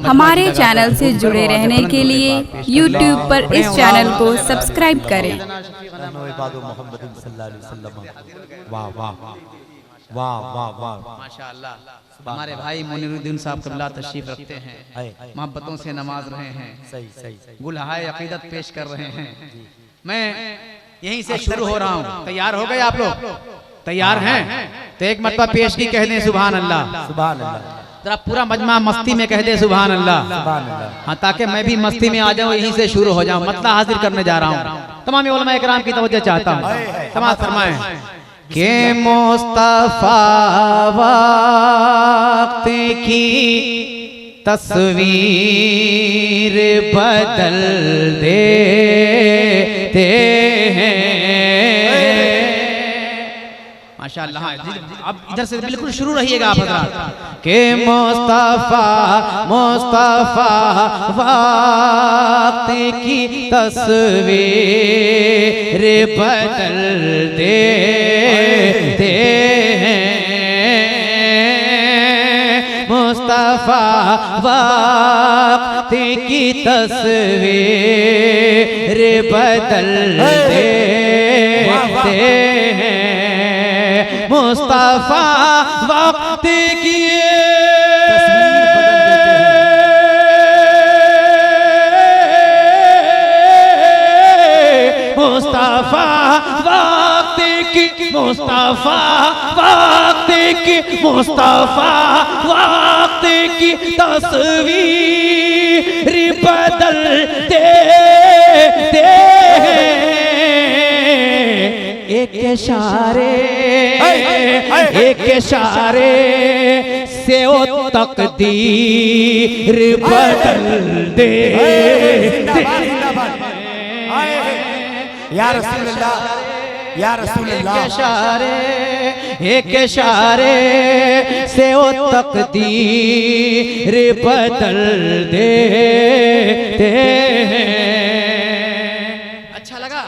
हमारे चैनल से जुड़े रहने के लिए YouTube पर इस चैनल को सब्सक्राइब करें। वाह वाह वाह वाह वाह माशाअल्लाह। हमारे भाई मुनीरुद्दीन साहब क़िबला तशरीफ रखते हैं, मोहब्बतों से नमाज रहे हैं, सही सही गुलहाए अकीदत पेश कर रहे हैं। मैं यहीं से शुरू हो रहा हूँ। तैयार हो गए आप लोग? तैयार हैं? तो एक मरतबा पेश की कह दें सुभान अल्लाह। सुभान अल्लाह। जरा पूरा मजमा मस्ती में कह दे सुभान अल्लाह। हाँ, ताकि मैं भी मस्ती में आ जाऊँ, यहीं से शुरू हो जाऊँ। मतलब हाजिर करने जा रहा हूँ। तमाम उलमा इकराम की तवज्जो चाहता हूँ। समाअत फरमाएं के मुस्तफा वक्त की तस्वीर बदल देते हैं। माशाअल्लाह। अब इधर से बिल्कुल शुरू रहिएगा आप हज़रात। के मुस्तफा वक्त की तस्वीर बदल देते हैं। मुस्तफा वक्त की तस्वीर बदल देते हैं। मुस्तफा वक्त की तस्वीर बदल देते हैं। मुस्तफा वक्त की मुस्तफा वक्त की मुस्तफा वक्त की तस्वीर बदल देते हैं। एक इशारे से वो तकदीर बदल दे। या रसूल अल्लाह, या रसूल अल्लाह। एक इशारे से वो तकदीर बदल देते हैं। अच्छा लगा?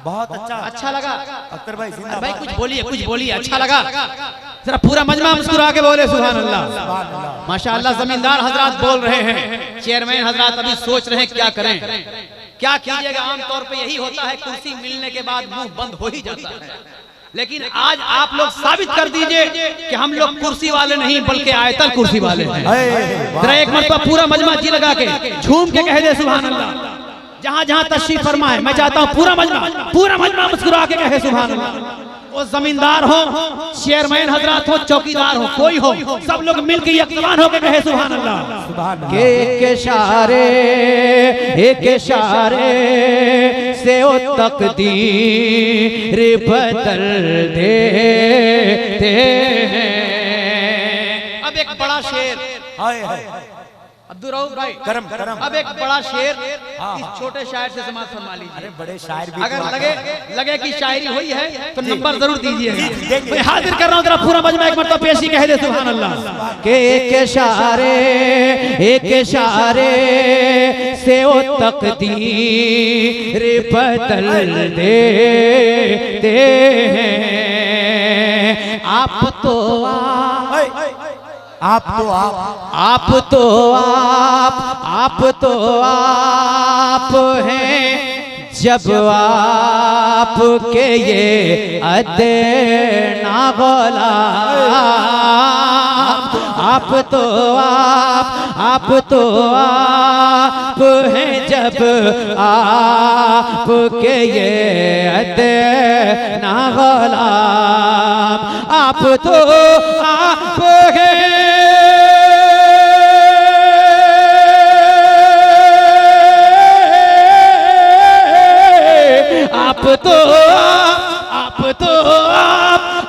बहुत अच्छा लगा। अख्तर भाई भाई कुछ बोलिए अच्छा लगा। जरा पूरा मजमा मुस्कुरा के बोले सुभान अल्लाह। माशाअल्लाह। जमींदार हजरात बोल रहे हैं, चेयरमैन हजरात अभी सोच रहे हैं क्या करें, क्या कीजिएगा। आमतौर पे यही होता है, कुर्सी मिलने के बाद मुंह बंद हो ही जाता है। लेकिन आज आप लोग साबित कर दीजिए कि हम लोग कुर्सी वाले नहीं बल्कि आयतल कुर्सी वाले हैं। जरा एक मरतबा पूरा मजमा जी लगा के झूम के कह दे सुभान अल्लाह। जहां जहां तशरीफ फरमाए, मैं चाहता हूं पूरा मजमा मुस्कुरा के कहे सुभान अल्लाह। वो जमींदार हो, चेयरमैन हजरात हो, चौकीदार हो, कोई हो, सब लोग मिलकर यकजबान होकर कहे सुभान अल्लाह। एक इशारे से वो तकदीर बदल देते हैं। अब एक बड़ा शेर अब्दुर्रऊफ भाई करम। अब एक बड़ा शेर इस छोटे शायर से समाप्त फरमा लीजिए। अरे बड़े शायर भी अगर लगे कि शायरी हुई है तो नंबर जरूर दीजिए। मैं हाजिर कर रहा हूँ। जरा पूरा मजमा एक मरतबा पेशी कह दे सुभान अल्लाह। के एक इशारे से वो तकदीर बदल देते हैं। आप तो आप हैं जब आपके ये अदना गुलाम। आप तो आप हैं जब आपके ये अदना गुलाम। आप तो आप हैं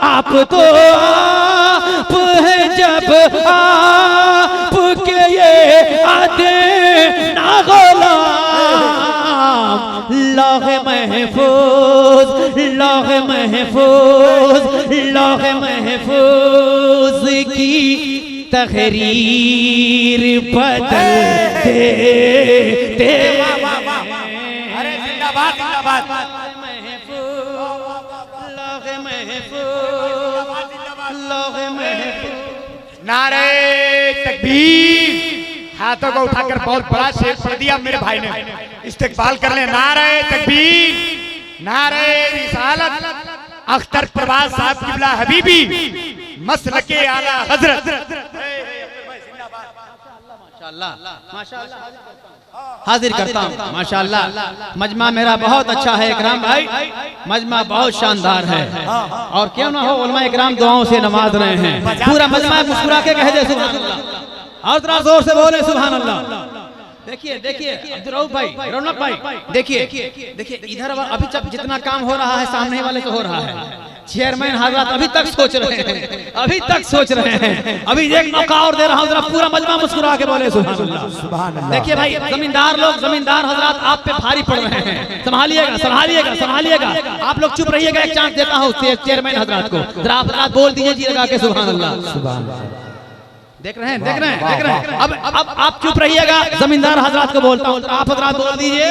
आप तो आप हैं जब आपके ये अदना गुलाम। लौह महफूज की तहरीर बदल देते। अरे जिंदाबाद जिंदाबाद। नारे तकबीर, हाथों को उठाकर बहुत बड़ा शेर पढ़ दिया मेरे भाई ने। इस्तेकबाल कर ले, नारे तकबीर, नारे रिसालत, अख्तर परवाज साहब किबला हबीबी, मसलके आला हजरत। हाजिर करता हूँ माशाअल्लाह। मजमा मेरा बहुत अच्छा है इकराम भाई, मजमा बहुत शानदार है। और क्यों ना हो उलमा इकराम दुआओं से नवाज रहे हैं। पूरा मजमा मुस्कुरा के कह दे सुभान अल्लाह, और जरा जोर से बोले सुभान अल्लाह। देखिए देखिए अब्दुर्रऊफ भाई, रौनक भाई, देखिए देखिए इधर अभी तक जितना काम हो रहा है सामने वाले से हो रहा है। चेयरमैन हजरत अभी तक सोच रहे हैं, अभी तक सोच रहे हैं। अभी एक मौका और दे रहा हूँ, जरा पूरा मजमा मुस्कुरा के बोले सुभान अल्लाह। देखिए भाई जमींदार लोग, जमींदार हजरत आप पे भारी पड़ रहे हैं, संभालिएगा संभालिएगा संभालिएगा। आप लोग चुप रहिएगा, एक चांस देता हूँ चेयरमैन हजरत को, जरा आप बोल दीजिए जी लगा के सुभान अल्लाह। देख रहे हैं देख रहे हैं देख रहे हैं। अब आप चुप रहिएगा, जमींदार हजरत को बोलता हूँ, आप हजरत बोल दीजिए।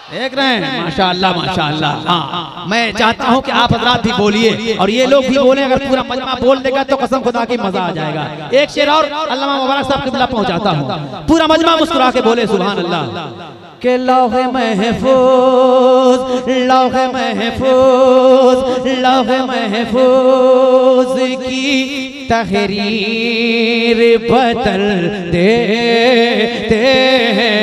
देख रहे हैं माशाअल्लाह माशाअल्लाह। हाँ मैं चाहता हूँ कि आप हजरात भी बोलिए और ये लोग भी बोले। अगर पूरा मजमा बोल देगा तो कसम खुदा की मजा आ जाएगा। एक शेर और अल्लामा मुबारक साहब किबला पहुंचाता हूँ, पूरा मजमा मुस्कुरा के बोले सुभान अल्लाह। के लौहे महफूज, लौहे महफूज, लौहे महफूज की तहरीर बदल देते हैं।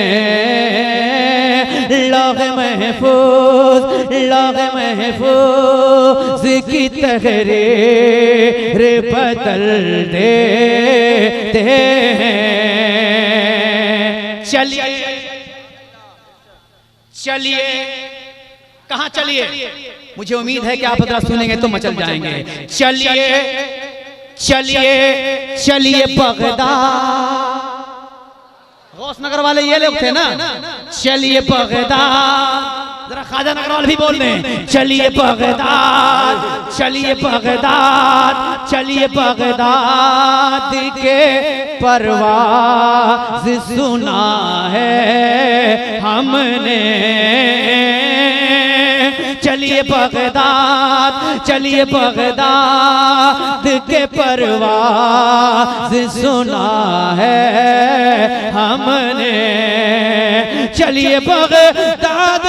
लौहे महफूज, लौहे महफूज की तहरीर बदल देते हैं। चलिए चलिए, कहाँ चलिए? मुझे उम्मीद है कि आप हजरत सुनेंगे तो मचल जाएंगे। चलिए चलिए चलिए बगदाद, गौसनगर वाले ये लोग थे ना। चलिए बगदाद, जरा ख्वाजा नगर वाले भी बोल रहे हैं। चलिए बगदाद, चलिए बगदाद, चलिए बगदाद के परवाज़ सुना है हमने। चलिए बगदाद, चलिए बगदाद के परवाज़ सुना है हमने। चलिए बगदाद,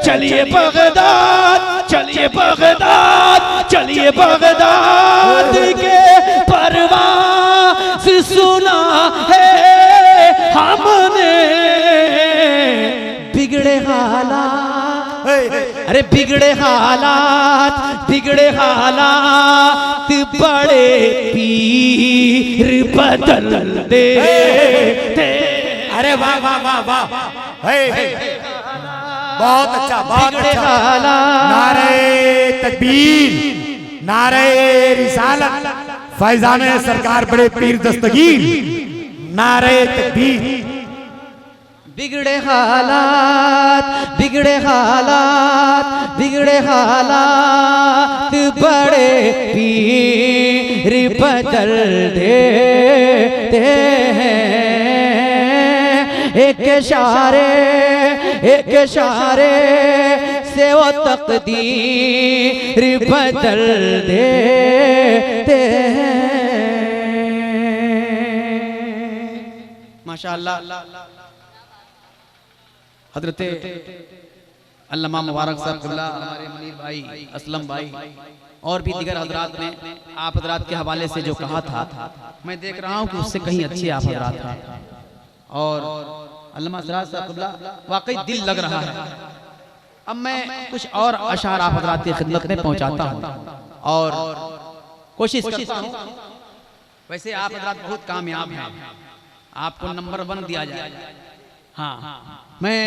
चलिए बगदाद, चलिए बगदाद, चलिए बगदाद के परवाज़ सुना है हमने। बिगड़े हालात, अरे बिगड़े हालात, बिगड़े हालात बड़े पीर बदल देते। अरे वाह वाह वाह वाह, बहुत अच्छा बहुत अच्छा। नारे तकबीर, नारे रिसालत, फैजान सरकार बड़े पीर दस्तगीर, नारे तकबीर। बिगड़े हालात, बिगड़े हालात, बिगड़े हालात बड़े पीर बदल देते हैं। एक इशारे, एक इशारे से वो तकदीर बदल देते हैं। माशाअल्लाह। हजरत अल्लामा मुबारक साहब किबला, हमारे मुनीर भाई, असलम भाई और भी दीगर हजरात ने आप हजरात के हवाले से जो कहा था, मैं देख रहा हूँ कि उससे कहीं अच्छे आप हजरात था। और अल्लामा साहब किबला वाकई दिल लग रहा है। अब मैं कुछ और अशार आप हजरात की खिदमत में पहुँचाता हूँ और कोशिश करता हूँ। वैसे आप हजरात बहुत कामयाब हैं, आपको नंबर 1 दिया जाए। हाँ मैं